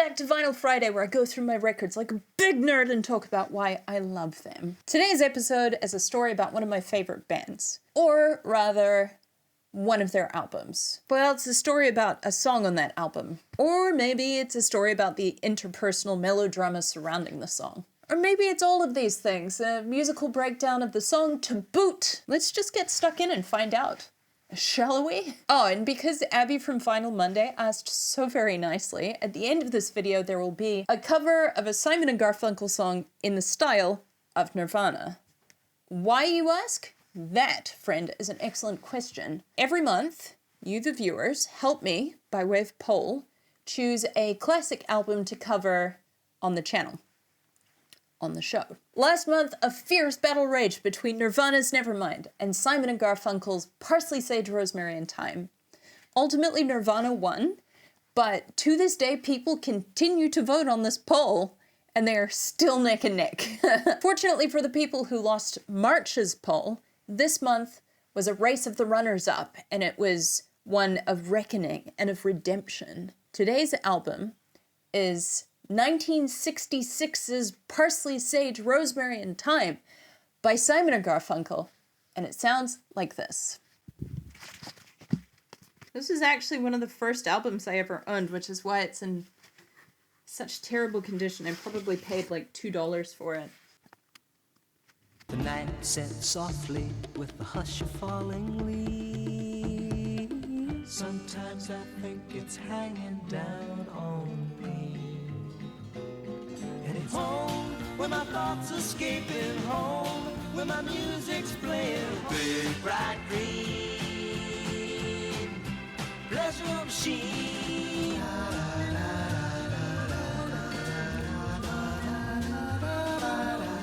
back to Vinyl Friday, where I go through my records like a big nerd and talk about why I love them. Today's episode is a story about one of my favorite bands. Or rather, one of their albums. Well, it's a story about a song on that album. Or maybe it's a story about the interpersonal melodrama surrounding the song. Or maybe it's all of these things, a musical breakdown of the song to boot. Let's just get stuck in and find out. Shall we? Oh, and because Abby from Final Monday asked so very nicely, at the end of this video there will be a cover of a Simon and Garfunkel song in the style of Nirvana. Why, you ask? That, friend, is an excellent question. Every month, you the viewers help me, by way of poll, choose a classic album to cover on the channel. On the show. Last month, a fierce battle raged between Nirvana's Nevermind and Simon and Garfunkel's Parsley, Sage, Rosemary and Thyme. Ultimately, Nirvana won, but to this day, people continue to vote on this poll, and they are still neck and neck. Fortunately for the people who lost March's poll, this month was a race of the runners-up, and it was one of reckoning and of redemption. Today's album is 1966's Parsley, Sage, Rosemary and Thyme by Simon and Garfunkel, and it sounds like this. This is actually one of the first albums I ever owned, which is why it's in such terrible condition. I probably paid like $2 for it. The night set softly with the hush of falling leaves. Sometimes I think it's hanging down on me. Heading home, where my thoughts escaping home, where my music's playing. Big bright green pleasure machine.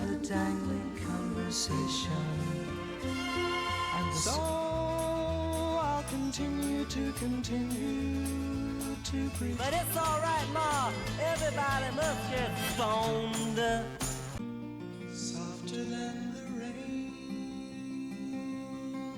The dangling conversation. And so I'll continue to breathe. But it's alright, Ma. Everybody must get stoned. Softer than the rain.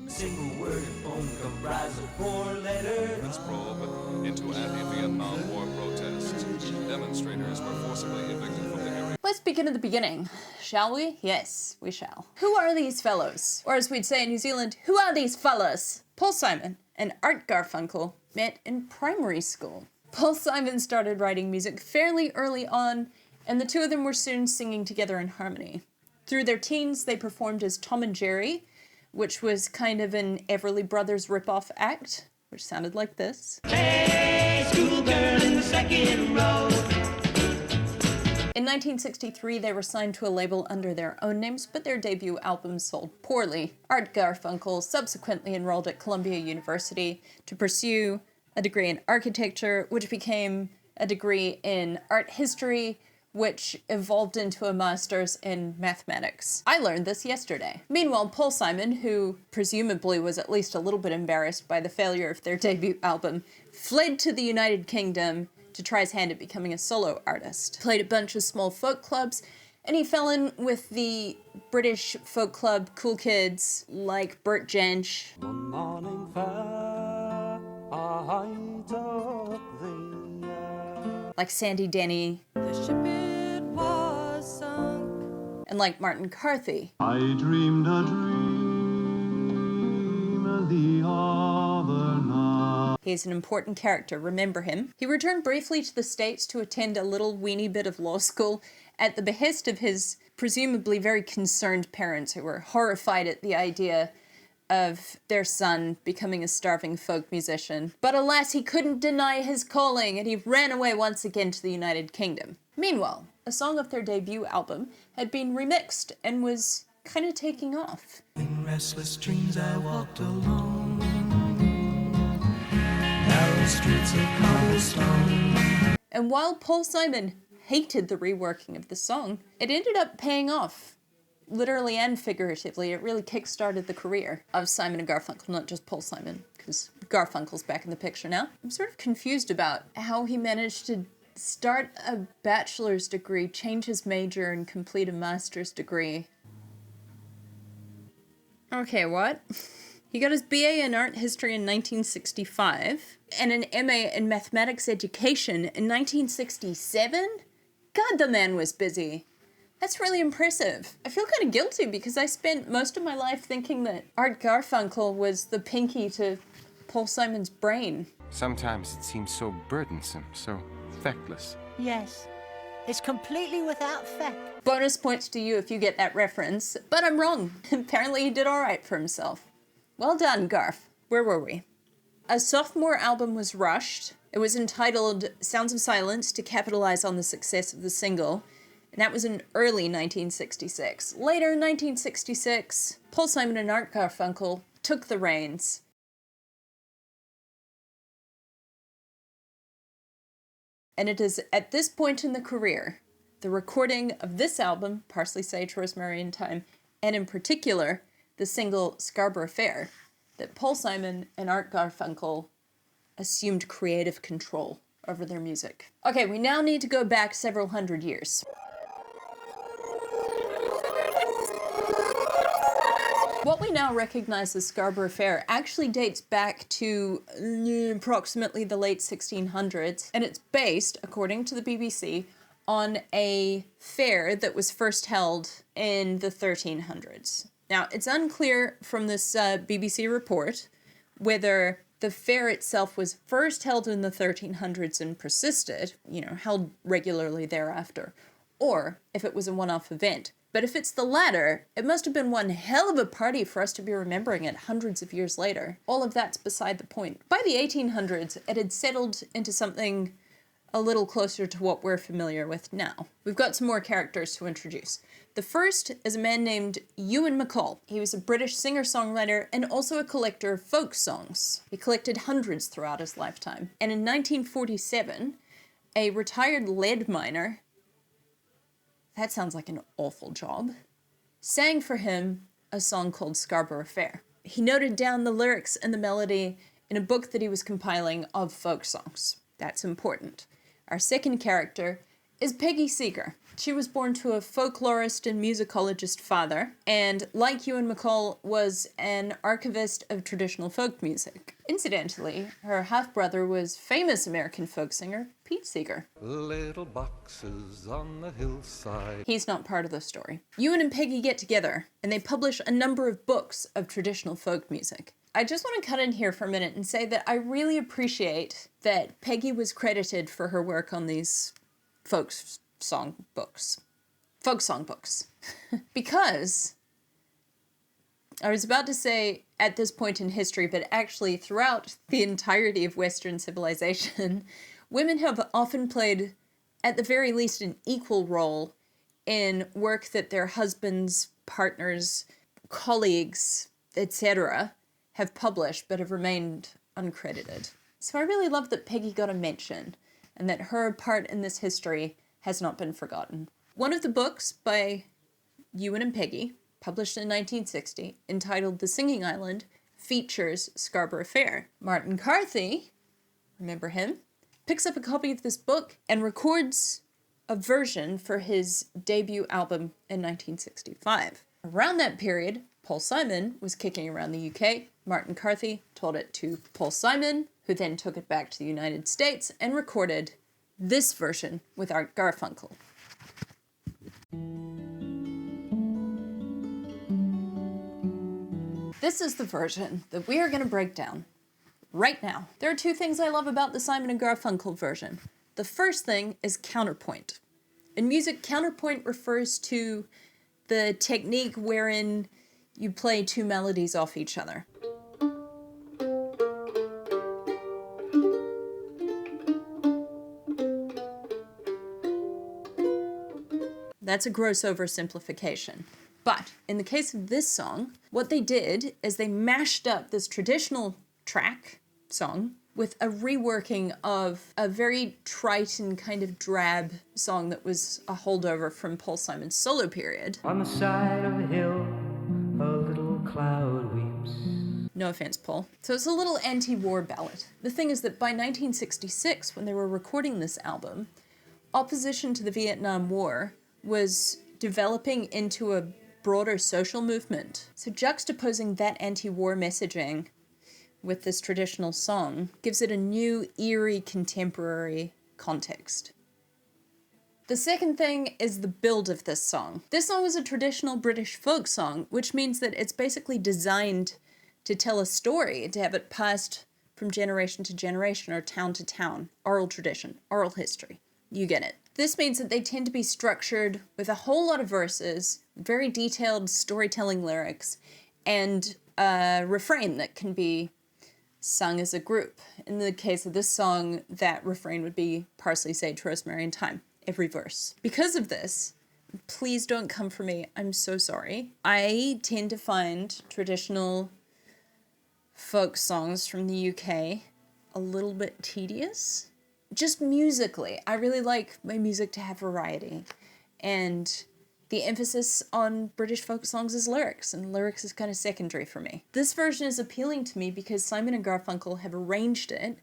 Single word and bone comprise of 4 letters. Let's probe into anti-Vietnam War protests. Demonstrators were forcibly evicted from the area. Let's begin at the beginning, shall we? Yes, we shall. Who are these fellows? Or as we'd say in New Zealand, who are these fellas? Paul Simon and Art Garfunkel met in primary school. Paul Simon started writing music fairly early on, and the two of them were soon singing together in harmony. Through their teens, they performed as Tom and Jerry, which was kind of an Everly Brothers ripoff act, which sounded like this. Hey, schoolgirl in the second row. In 1963, they were signed to a label under their own names, but their debut album sold poorly. Art Garfunkel subsequently enrolled at Columbia University to pursue a degree in architecture, which became a degree in art history, which evolved into a master's in mathematics. I learned this yesterday. Meanwhile, Paul Simon, who presumably was at least a little bit embarrassed by the failure of their debut album, fled to the United Kingdom to try his hand at becoming a solo artist. Played a bunch of small folk clubs, and he fell in with the British folk club cool kids like Bert Jansch. One morning fair, I took thee. Like Sandy Denny. The ship it was sunk. And like Martin Carthy. I dreamed a dream the other night. He's an important character, remember him. He returned briefly to the States to attend a little weeny bit of law school at the behest of his presumably very concerned parents who were horrified at the idea of their son becoming a starving folk musician. But alas, he couldn't deny his calling, and he ran away once again to the United Kingdom. Meanwhile, a song off their debut album had been remixed and was kind of taking off. In restless dreams I walked alone, narrow streets of cobblestone. And while Paul Simon hated the reworking of the song, it ended up paying off. Literally and figuratively, it really kick-started the career of Simon and Garfunkel, not just Paul Simon, because Garfunkel's back in the picture now. I'm sort of confused about how he managed to start a bachelor's degree, change his major, and complete a master's degree. Okay, what? He got his BA in art history in 1965 and an MA in mathematics education in 1967. God, the man was busy. That's really impressive. I feel kind of guilty because I spent most of my life thinking that Art Garfunkel was the pinky to Paul Simon's brain. Sometimes it seems so burdensome, so feckless. Yes, it's completely without fact. Bonus points to you if you get that reference, but I'm wrong. Apparently he did all right for himself. Well done, Garf. Where were we? A sophomore album was rushed. It was entitled Sounds of Silence to capitalize on the success of the single, and that was in early 1966. Later, in 1966, Paul Simon and Art Garfunkel took the reins. And it is at this point in the career, the recording of this album, Parsley, Sage, Rosemary, and Thyme, and in particular, the single Scarborough Fair, that Paul Simon and Art Garfunkel assumed creative control over their music. Okay, we now need to go back several hundred years. What we now recognize as Scarborough Fair actually dates back to approximately the late 1600s, and it's based, according to the BBC, on a fair that was first held in the 1300s. Now, it's unclear from this BBC report whether the fair itself was first held in the 1300s and persisted, held regularly thereafter, or if it was a one-off event. But if it's the latter, it must have been one hell of a party for us to be remembering it hundreds of years later. All of that's beside the point. By the 1800s, it had settled into something a little closer to what we're familiar with now. We've got some more characters to introduce. The first is a man named Ewan MacColl. He was a British singer-songwriter and also a collector of folk songs. He collected hundreds throughout his lifetime. And in 1947, a retired lead miner, that sounds like an awful job, sang for him a song called Scarborough Fair. He noted down the lyrics and the melody in a book that he was compiling of folk songs. That's important. Our second character is Peggy Seeger. She was born to a folklorist and musicologist father, and like Ewan MacColl, was an archivist of traditional folk music. Incidentally, her half-brother was famous American folk singer Pete Seeger. Little boxes on the hillside. He's not part of the story. Ewan and Peggy get together, and they publish a number of books of traditional folk music. I just want to cut in here for a minute and say that I really appreciate that Peggy was credited for her work on these folk song books. Because I was about to say at this point in history, but actually throughout the entirety of Western civilization, women have often played, at the very least, an equal role in work that their husbands, partners, colleagues, etc. have published but have remained uncredited. So I really love that Peggy got a mention and that her part in this history has not been forgotten. One of the books by Ewan and Peggy, published in 1960, entitled The Singing Island, features Scarborough Fair. Martin Carthy, remember him, picks up a copy of this book and records a version for his debut album in 1965. Around that period, Paul Simon was kicking around the UK. Martin Carthy told it to Paul Simon, who then took it back to the United States and recorded this version with Art Garfunkel. This is the version that we are going to break down right now. There are two things I love about the Simon and Garfunkel version. The first thing is counterpoint. In music, counterpoint refers to the technique wherein you play two melodies off each other. That's a gross oversimplification. But in the case of this song, what they did is they mashed up this traditional song, with a reworking of a very trite and kind of drab song that was a holdover from Paul Simon's solo period. On the side of a hill, a little cloud weeps. No offense, Paul. So it's a little anti-war ballad. The thing is that by 1966, when they were recording this album, opposition to the Vietnam War was developing into a broader social movement. So juxtaposing that anti-war messaging with this traditional song gives it a new, eerie, contemporary context. The second thing is the build of this song. This song is a traditional British folk song, which means that it's basically designed to tell a story, to have it passed from generation to generation or town to town. Oral tradition, oral history. You get it. This means that they tend to be structured with a whole lot of verses, very detailed storytelling lyrics, and a refrain that can be sung as a group. In the case of this song, that refrain would be parsley, sage, rosemary, and thyme. Every verse. Because of this, please don't come for me, I'm so sorry. I tend to find traditional folk songs from the UK a little bit tedious. Just musically, I really like my music to have variety. And the emphasis on British folk songs is lyrics, and lyrics is kind of secondary for me. This version is appealing to me because Simon and Garfunkel have arranged it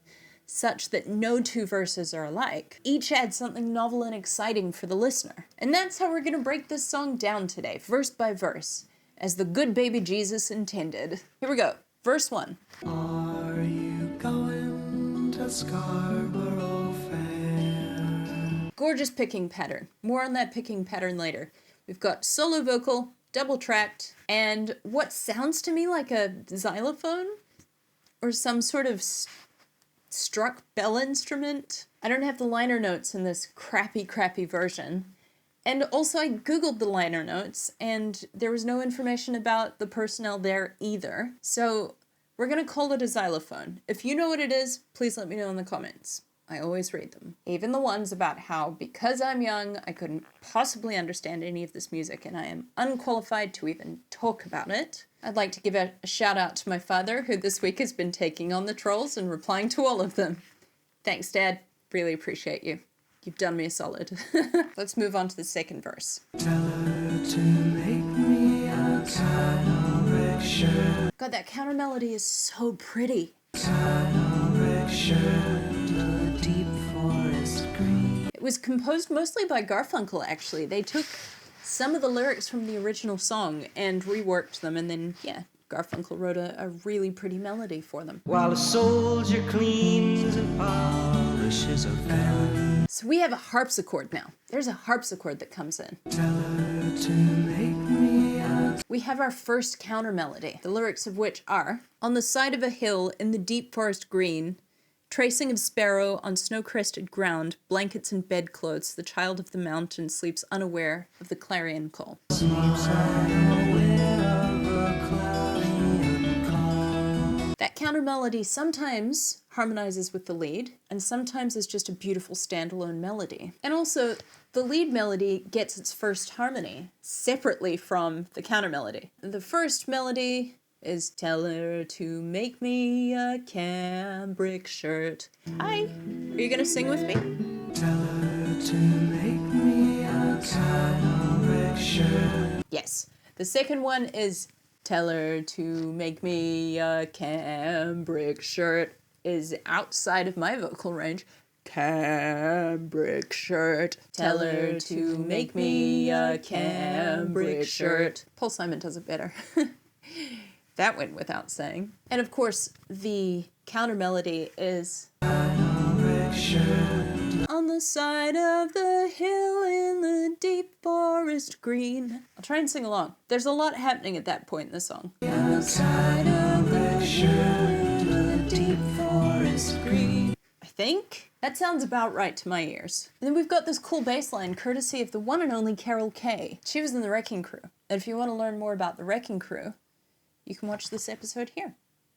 such that no two verses are alike. Each adds something novel and exciting for the listener. And that's how we're gonna break this song down today, verse by verse, as the good baby Jesus intended. Here we go, verse 1. Are you going to Scarborough Fair? Gorgeous picking pattern. More on that picking pattern later. We've got solo vocal, double tracked, and what sounds to me like a xylophone or some sort of struck bell instrument. I don't have the liner notes in this crappy version. And also I googled the liner notes and there was no information about the personnel there either. So we're gonna call it a xylophone. If you know what it is, please let me know in the comments. I always read them. Even the ones about how, because I'm young, I couldn't possibly understand any of this music and I am unqualified to even talk about it. I'd like to give a shout out to my father, who this week has been taking on the trolls and replying to all of them. Thanks, Dad. Really appreciate you. You've done me a solid. Let's move on to the second verse. Tell her to make me a kind shirt. God, that counter melody is so pretty. Kind shirt, a deep forest green. It was composed mostly by Garfunkel, actually. They took some of the lyrics from the original song and reworked them, and then, yeah, Garfunkel wrote a really pretty melody for them. While a soldier cleans and polishes a gun. So we have a harpsichord now. There's a harpsichord that comes in. Tell her to make me a... We have our first counter melody, the lyrics of which are, on the side of a hill in the deep forest green, tracing of sparrow on snow-crested ground, blankets and bedclothes, the child of the mountain sleeps unaware of the clarion call. That counter melody sometimes harmonizes with the lead, and sometimes is just a beautiful standalone melody. And also, the lead melody gets its first harmony separately from the counter melody. The first melody is tell her to make me a cambric shirt. Hi, are you gonna sing with me? Tell her to make me a cambric shirt. Yes. The second one is tell her to make me a cambric shirt is outside of my vocal range. Cambric shirt. Tell her to make me a cambric shirt. Paul Simon does it better. That went without saying. And of course, the counter melody is on the side of the hill in the deep forest green. I'll try and sing along. There's a lot happening at that point in the song. On the side of the hill in the deep forest green. I think that sounds about right to my ears. And then we've got this cool bass line courtesy of the one and only Carol Kay. She was in the Wrecking Crew. And if you want to learn more about the Wrecking Crew, you can watch this episode here.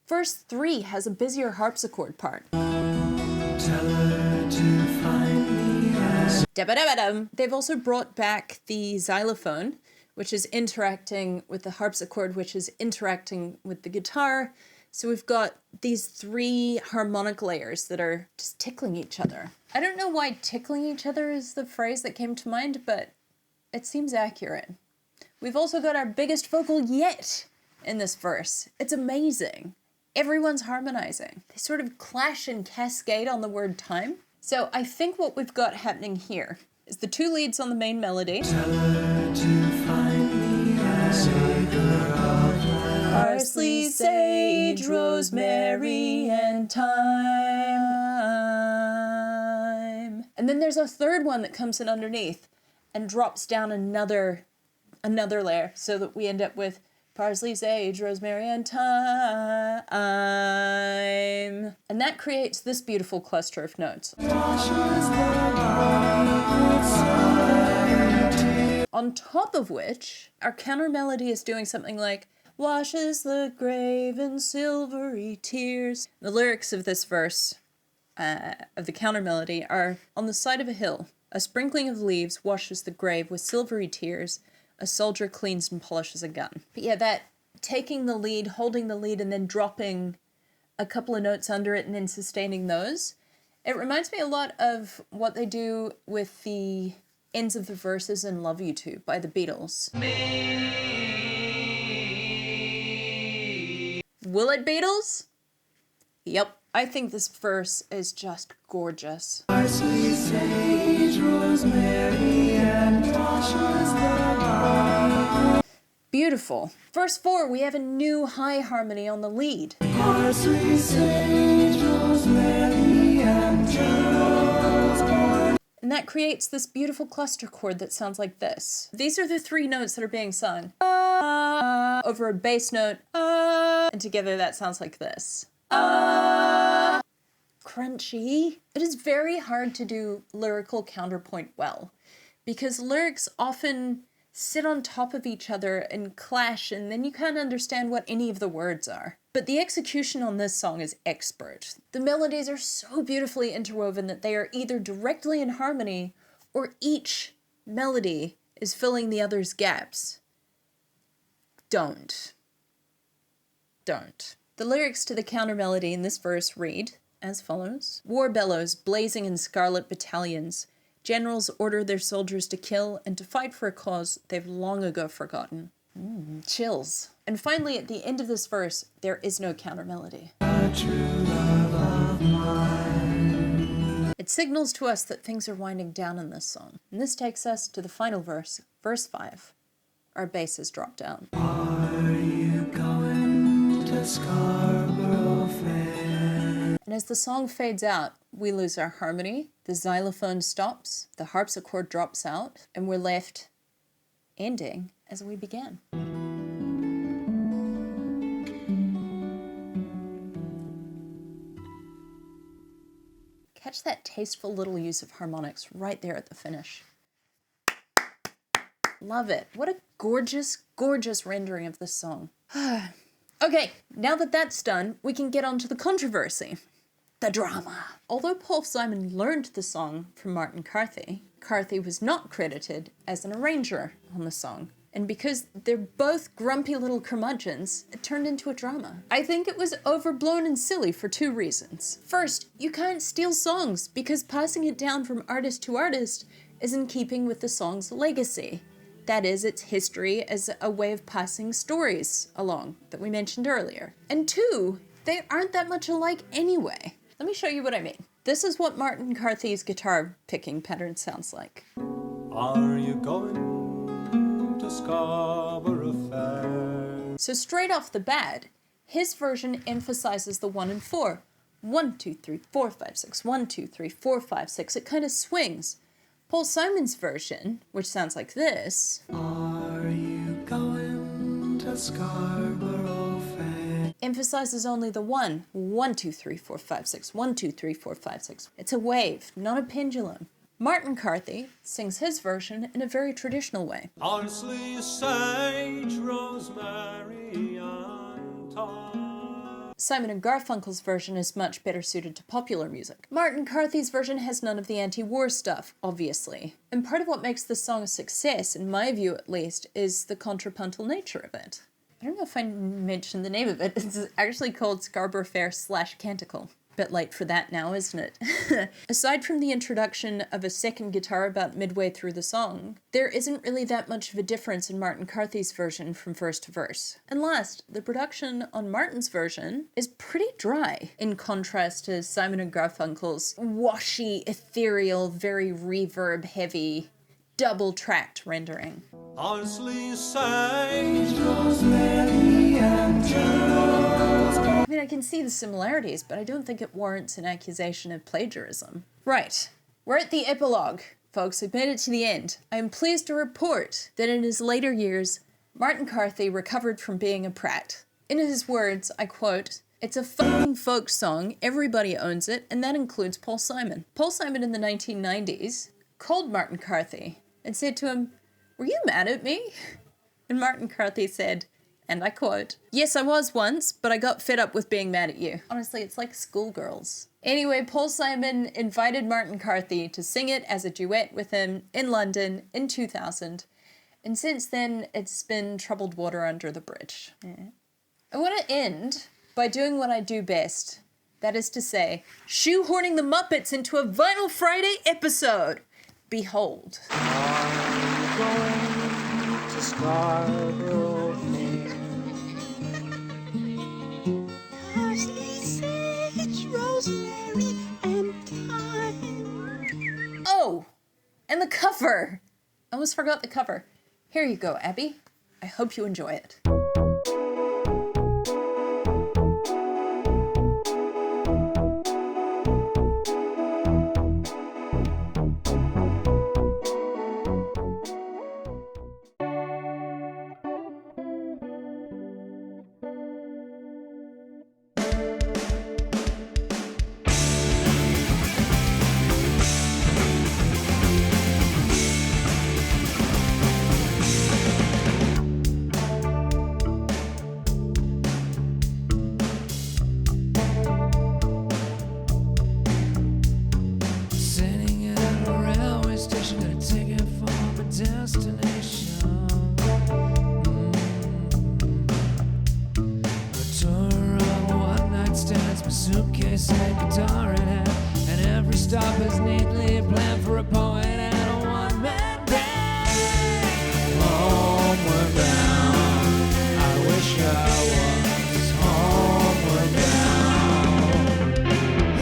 Verse 3 has a busier harpsichord part. Tell her to find me a... Da-ba-da-ba-dum. They've also brought back the xylophone, which is interacting with the harpsichord, which is interacting with the guitar. So we've got these three harmonic layers that are just tickling each other. I don't know why tickling each other is the phrase that came to mind, but it seems accurate. We've also got our biggest vocal yet in this verse. It's amazing. Everyone's harmonizing. They sort of clash and cascade on the word time. So I think what we've got happening here is the two leads on the main melody. Tell her to find me a Parsley, sage, rosemary, and thyme. And then there's a third one that comes in underneath and drops down another layer so that we end up with parsley, sage, rosemary, and thyme. And that creates this beautiful cluster of notes. On top of which, our counter melody is doing something like, washes the grave in silvery tears. The lyrics of this verse, of the counter melody, are, on the side of a hill, a sprinkling of leaves washes the grave with silvery tears. A soldier cleans and polishes a gun. But yeah, that taking the lead, holding the lead, and then dropping a couple of notes under it and then sustaining those, it reminds me a lot of what they do with the ends of the verses in Love You To by the Beatles. Will it, Beatles? Yep. I think this verse is just gorgeous. Parsley, sage, rosemary, and Beautiful. Verse 4, we have a new high harmony on the lead. parsley, sage, rosemary, and And that creates this beautiful cluster chord that sounds like this. These are the three notes that are being sung. Over a bass note, and together that sounds like this. Crunchy. It is very hard to do lyrical counterpoint well, because lyrics often sit on top of each other and clash, and then you can't understand what any of the words are. But the execution on this song is expert. The melodies are so beautifully interwoven that they are either directly in harmony or each melody is filling the other's gaps. Don't. The lyrics to the counter melody in this verse read as follows. War bellows, blazing in scarlet battalions. Generals order their soldiers to kill and to fight for a cause they've long ago forgotten. Chills. And finally, at the end of this verse, there is no counter melody. It signals to us that things are winding down in this song. And this takes us to the final verse, verse 5. Our bass is dropped down. Are you going to Scarborough Fair? And as the song fades out, we lose our harmony, the xylophone stops, the harpsichord drops out, and we're left ending as we began. Catch that tasteful little use of harmonics right there at the finish. Love it. What a gorgeous, gorgeous rendering of this song. Okay, now that that's done, we can get on to the controversy. The drama. Although Paul Simon learned the song from Martin Carthy, Carthy was not credited as an arranger on the song. And because they're both grumpy little curmudgeons, it turned into a drama. I think it was overblown and silly for two reasons. First, you can't steal songs because passing it down from artist to artist is in keeping with the song's legacy. That is, its history as a way of passing stories along that we mentioned earlier. And two, they aren't that much alike anyway. Let me show you what I mean. This is what Martin Carthy's guitar picking pattern sounds like. Are you going to Scarborough Fair? So straight off the bat, his version emphasizes the 1 and 4. 1, 2, 3, 4, 5, 6. 1, 2, 3, 4, 5, 6. It kind of swings. Paul Simon's version, which sounds like this, Are you going to Scarborough Fair? emphasizes only the 1. 1, 2, 3, 4, 5, 6. 1, 2, 3, 4, 5, 6. It's a wave, not a pendulum. Martin Carthy sings his version in a very traditional way. Parsley, sage, rosemary, and thyme. Simon and Garfunkel's version is much better suited to popular music. Martin Carthy's version has none of the anti-war stuff, obviously. And part of what makes this song a success, in my view at least, is the contrapuntal nature of it. I don't know if I mentioned the name of it. It's actually called Scarborough Fair / Canticle. Bit late for that now, isn't it? Aside from the introduction of a second guitar about midway through the song, there isn't really that much of a difference in Martin Carthy's version from verse to verse. And last, the production on Martin's version is pretty dry, in contrast to Simon and Garfunkel's washy, ethereal, very reverb-heavy, double-tracked rendering. Parsley, sage, Rosemary and thyme. can see the similarities, but I don't think it warrants an accusation of plagiarism. Right, we're at the epilogue. Folks, we've made it to the end. I am pleased to report that in his later years, Martin Carthy recovered from being a prat. In his words, I quote, "It's a fucking folk song, everybody owns it, and that includes Paul Simon." Paul Simon in the 1990s called Martin Carthy and said to him, "Were you mad at me?" And Martin Carthy said, and I quote, "Yes, I was once, but I got fed up with being mad at you." Honestly, it's like schoolgirls. Anyway, Paul Simon invited Martin Carthy to sing it as a duet with him in London in 2000. And since then, it's been troubled water under the bridge. I want to end by doing what I do best. That is to say, shoehorning the Muppets into a Vinyl Friday episode. Behold. I'm going to Scarborough Fair. Parsley, sage, rosemary, and thyme. Oh, and the cover. I almost forgot the cover. Here you go, Abby. I hope you enjoy it. Suitcase and guitar in hand, and every stop is neatly planned for a poet and a one-man band. Homeward bound, I wish I was homeward bound.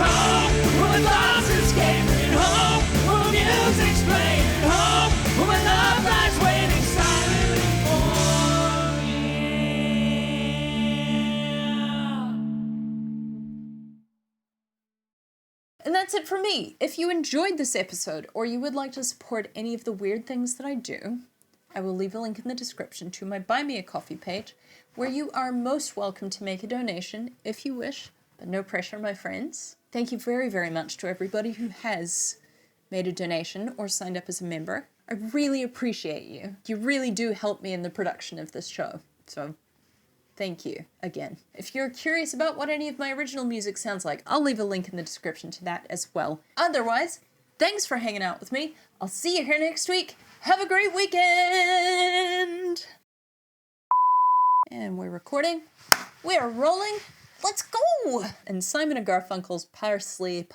Home, where my thoughts escaping, home, where music's playing, home, where my love lies waiting silently for me. And that's it for me. If you enjoyed this episode, or you would like to support any of the weird things that I do, I will leave a link in the description to my Buy Me a Coffee page, where you are most welcome to make a donation if you wish, but no pressure, my friends. Thank you very, very much to everybody who has made a donation or signed up as a member. I really appreciate you. You really do help me in the production of this show, so thank you again. If you're curious about what any of my original music sounds like, I'll leave a link in the description to that as well. Otherwise, thanks for hanging out with me. I'll see you here next week. Have a great weekend! And we're recording. We are rolling. Let's go! And Simon and Garfunkel's Parsley.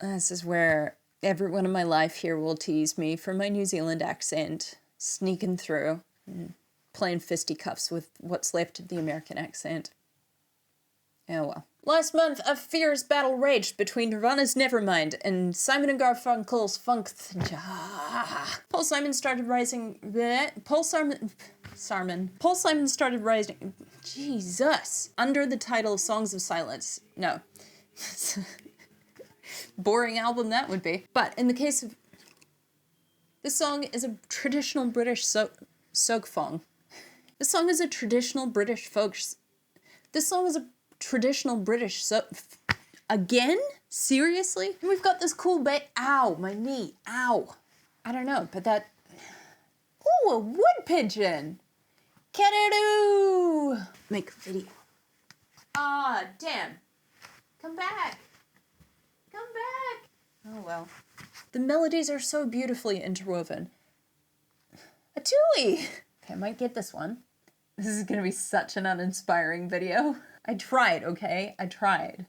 This is where everyone in my life here will tease me for my New Zealand accent, sneaking through, playing fisticuffs with what's left of the American accent. Oh well. Last month, a fierce battle raged between Nirvana's Nevermind and Simon and Garfunkel's Funk. Paul Simon started rising. Paul Simon started rising. Jesus. Under the title Songs of Silence. No. Boring album that would be. But in the case of. This song is a traditional British soakfong. This song is a traditional British again? Seriously? And we've got this cool ow, my knee, ow. I don't know, but that, ooh, a wood pigeon. Can-a-doo. Make a video. Ah, damn. Come back. Come back. Oh well. The melodies are so beautifully interwoven. A tui. Okay, I might get this one. This is gonna be such an uninspiring video. I tried, okay? I tried.